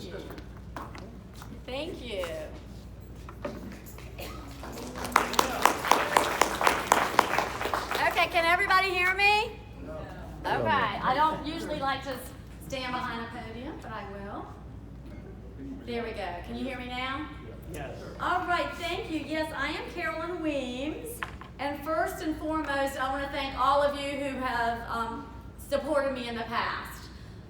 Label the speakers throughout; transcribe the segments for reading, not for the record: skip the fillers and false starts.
Speaker 1: you. Thank you. Okay, can everybody hear me? No. Okay, I don't usually like to stand behind a podium, but I will. There we go. Can you hear me now?
Speaker 2: Yes.
Speaker 1: All right, thank you. Yes, I am Carolyn Weems. And first and foremost, I want to thank all of you who have supported me in the past.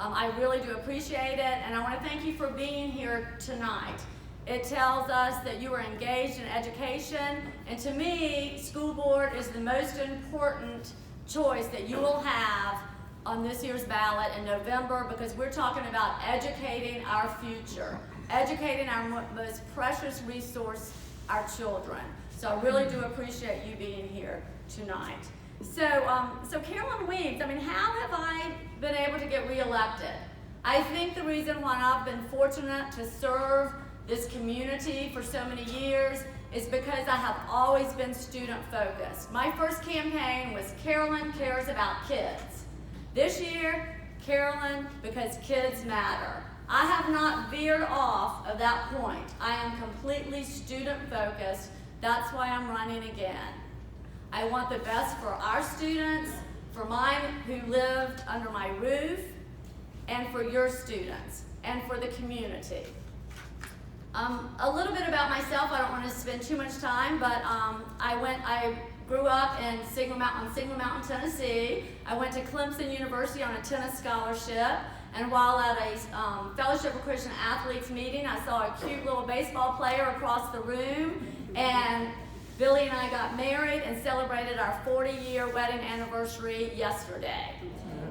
Speaker 1: I really do appreciate it, and I want to thank you for being here tonight. It tells us that you are engaged in education, and to me, school board is the most important choice that you will have on this year's ballot in November, because we're talking about educating our future, educating our most precious resource, our children. So I really do appreciate you being here tonight. So Carolyn Weems, how have I been able to get reelected? I think the reason why I've been fortunate to serve this community for so many years is because I have always been student focused. My first campaign was Carolyn Cares About Kids. This year, Carolyn, because kids matter. I have not veered off of that point. I am completely student focused. That's why I'm running again. I want the best for our students, for mine who lived under my roof, and for your students, and for the community. A little bit about myself. I don't want to spend too much time, but I grew up in Signal Mountain, Tennessee. I went to Clemson University on a tennis scholarship, and while at a Fellowship of Christian Athletes meeting, I saw a cute little baseball player across the room, and Billy and I got married and celebrated our 40-year wedding anniversary yesterday.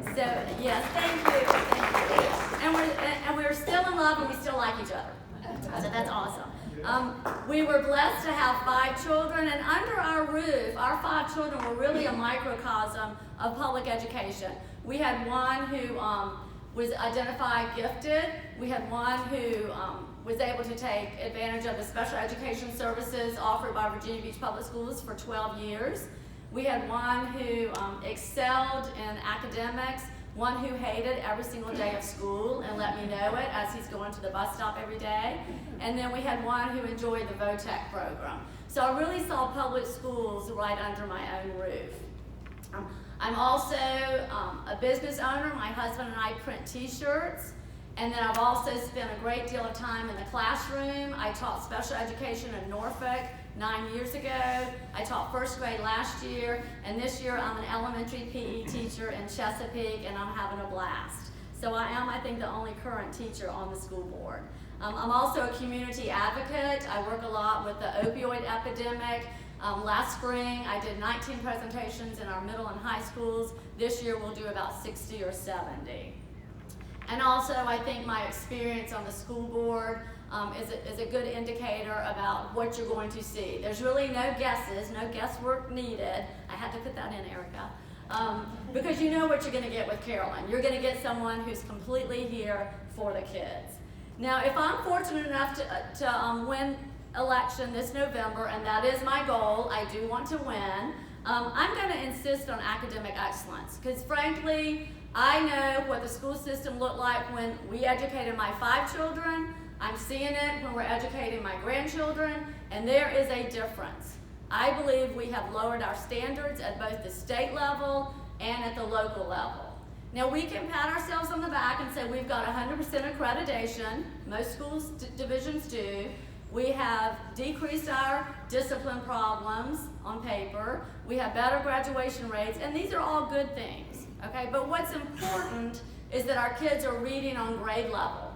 Speaker 1: So, yes, thank you. And we're still in love, and we still like each other. So that's awesome. We were blessed to have 5 children, and under our roof, our 5 children were really a microcosm of public education. We had one who was identified gifted. We had one who was able to take advantage of the special education services offered by Virginia Beach Public Schools for 12 years. We had one who excelled in academics, one who hated every single day of school and let me know it as he's going to the bus stop every day. And then we had one who enjoyed the VOTEC program. So I really saw public schools right under my own roof. I'm also a business owner. My husband and I print t-shirts. And then I've also spent a great deal of time in the classroom. I taught special education in Norfolk 9 years ago. I taught first grade last year, and this year I'm an elementary PE teacher in Chesapeake, and I'm having a blast. So I am, I think, the only current teacher on the school board. I'm also a community advocate. I work a lot with the opioid epidemic. Last spring, I did 19 presentations in our middle and high schools. This year, we'll do about 60 or 70. And also, I think my experience on the school board is a good indicator about what you're going to see. There's really no guesses, no guesswork needed. I had to put that in, Erica. Because you know what you're going to get with Carolyn. You're going to get someone who's completely here for the kids. Now, if I'm fortunate enough to win election this November, and that is my goal, I do want to win, I'm going to insist on academic excellence. Because frankly, I know what the school system looked like when we educated my 5 children. I'm seeing it when we're educating my grandchildren, and there is a difference. I believe we have lowered our standards at both the state level and at the local level. Now, we can pat ourselves on the back and say we've got 100% accreditation. Most schools divisions do. We have decreased our discipline problems on paper. We have better graduation rates, and these are all good things. Okay, but what's important is that our kids are reading on grade level,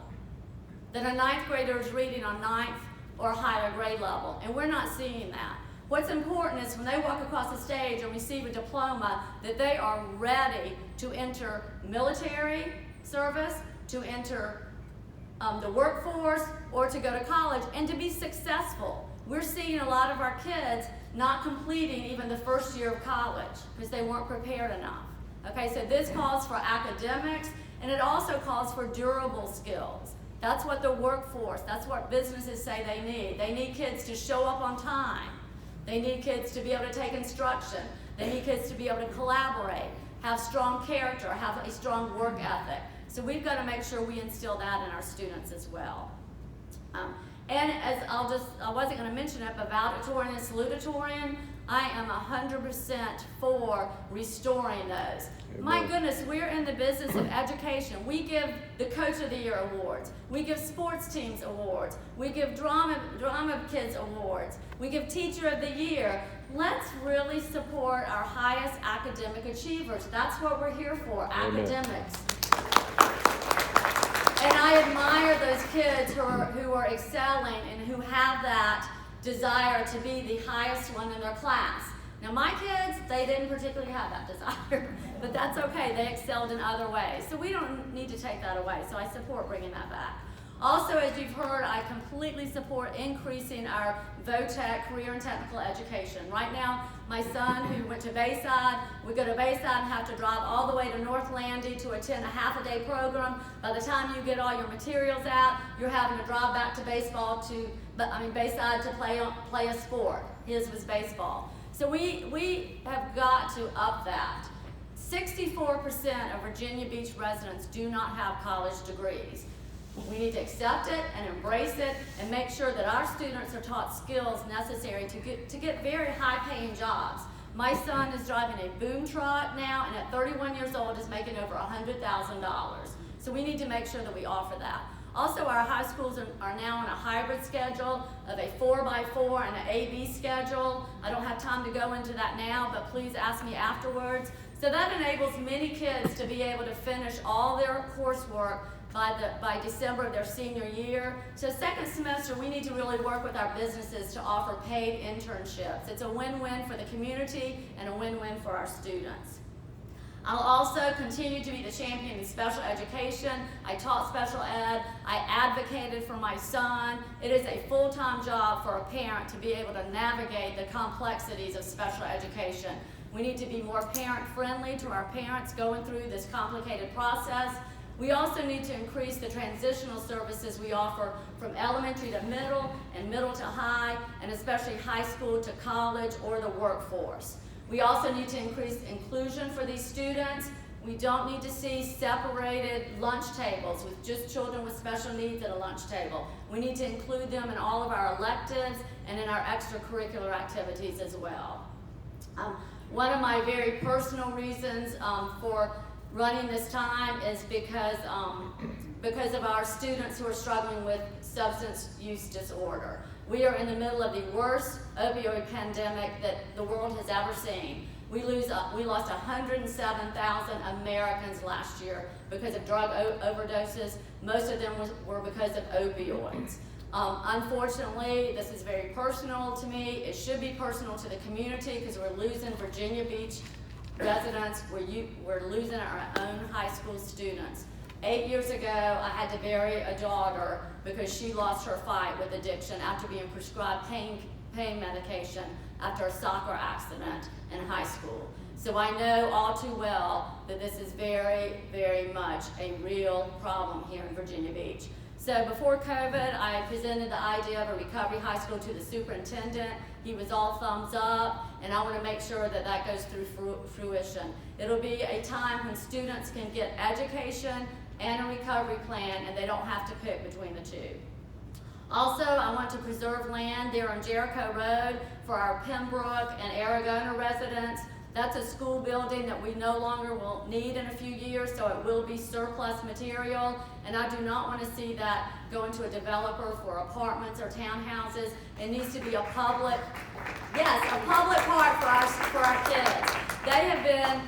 Speaker 1: that a 9th grader is reading on 9th or higher grade level, and we're not seeing that. What's important is when they walk across the stage and receive a diploma, that they are ready to enter military service, to enter the workforce, or to go to college, and to be successful. We're seeing a lot of our kids not completing even the first year of college because they weren't prepared enough. Okay, so this calls for academics, and it also calls for durable skills. That's what the workforce, that's what businesses say they need. They need kids to show up on time. They need kids to be able to take instruction. They need kids to be able to collaborate, have strong character, have a strong work ethic. So we've got to make sure we instill that in our students as well. And as I wasn't going to mention it, but valedictorian and salutatorian, I am 100% for restoring those.
Speaker 2: Amen.
Speaker 1: My goodness, we're in the business of education. We give the Coach of the Year awards. We give sports teams awards. We give drama kids awards. We give Teacher of the Year. Let's really support our highest academic achievers. That's what we're here for,
Speaker 2: Amen.
Speaker 1: academics. And I admire those kids who are excelling and who have that desire to be the highest one in their class. Now my kids, they didn't particularly have that desire, but that's okay. They excelled in other ways. So we don't need to take that away. So I support bringing that back. Also, as you've heard, I completely support increasing our VOTEC, career and technical education. Right now, my son, who went to Bayside, would go to Bayside and have to drive all the way to North Landy to attend a half-a-day program. By the time you get all your materials out, you're having to drive back to Bayside to play a sport. His was baseball. So we have got to up that. 64% of Virginia Beach residents do not have college degrees. We need to accept it and embrace it and make sure that our students are taught skills necessary to get very high-paying jobs. My son is driving a boom truck now, and at 31 years old is making over $100,000. So we need to make sure that we offer that. Also, our high schools are now on a hybrid schedule of a 4x4 and an AB schedule. I don't have time to go into that now, but please ask me afterwards. So that enables many kids to be able to finish all their coursework by December of their senior year. So second semester, we need to really work with our businesses to offer paid internships. It's a win-win for the community and a win-win for our students. I'll also continue to be the champion in special education. I taught special ed. I advocated for my son. It is a full-time job for a parent to be able to navigate the complexities of special education. We need to be more parent-friendly to our parents going through this complicated process. We also need to increase the transitional services we offer from elementary to middle and middle to high, and especially high school to college or the workforce. We also need to increase inclusion for these students. We don't need to see separated lunch tables with just children with special needs at a lunch table. We need to include them in all of our electives and in our extracurricular activities as well. One of my very personal reasons for running this time is because of our students who are struggling with substance use disorder. We are in the middle of the worst opioid pandemic that the world has ever seen. We lost 107,000 Americans last year because of drug overdoses. Most of them were because of opioids. Unfortunately, this is very personal to me. It should be personal to the community because we're losing Virginia Beach residents. We're losing our own high school students. 8 years ago, I had to bury a daughter because she lost her fight with addiction after being prescribed pain medication after a soccer accident in high school. So I know all too well that this is very, very much a real problem here in Virginia Beach. So before COVID, I presented the idea of a recovery high school to the superintendent. He was all thumbs up, and I want to make sure that that goes through fruition. It'll be a time when students can get education and a recovery plan, and they don't have to pick between the two. Also, I want to preserve land there on Jericho Road for our Pembroke and Aragona residents. That's a school building that we no longer will need in a few years, so it will be surplus material, and I do not want to see that go into a developer for apartments or townhouses. It needs to be a public park for our kids. They have been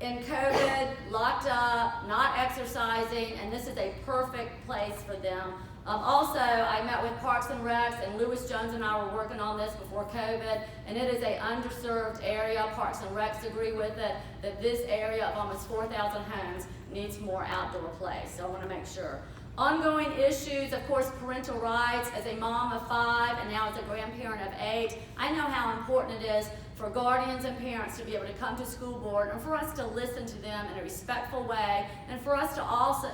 Speaker 1: in COVID, locked up, not exercising, and this is a perfect place for them. Also, I met with Parks and Recs, and Lewis Jones and I were working on this before COVID, and it is an underserved area. Parks and Recs agree with it, that this area of almost 4,000 homes needs more outdoor play, so I want to make sure. Ongoing issues, of course, parental rights. As a mom of 5 and now as a grandparent of 8, I know how important it is for guardians and parents to be able to come to school board and for us to listen to them in a respectful way, and for us to also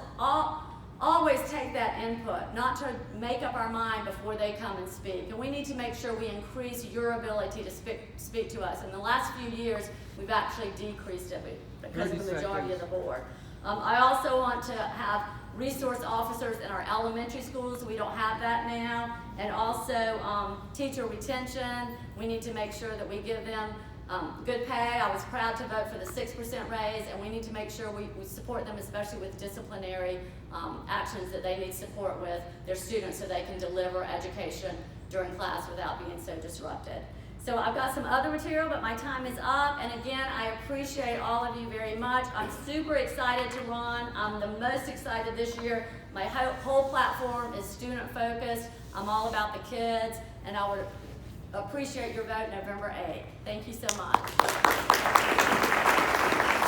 Speaker 1: always take that input, not to make up our mind before they come and speak. And we need to make sure we increase your ability to speak to us. In the last few years, we've actually decreased it because of the majority of the board. I also want to have resource officers in our elementary schools. We don't have that now. And also teacher retention. We need to make sure that we give them good pay. I was proud to vote for the 6% raise, and we need to make sure we support them, especially with disciplinary actions that they need support with their students so they can deliver education during class without being so disrupted. So I've got some other material, but my time is up. And again, I appreciate all of you very much. I'm super excited to run. I'm the most excited this year. My whole platform is student focused. I'm all about the kids, and I would appreciate your vote November 8th. Thank you so much.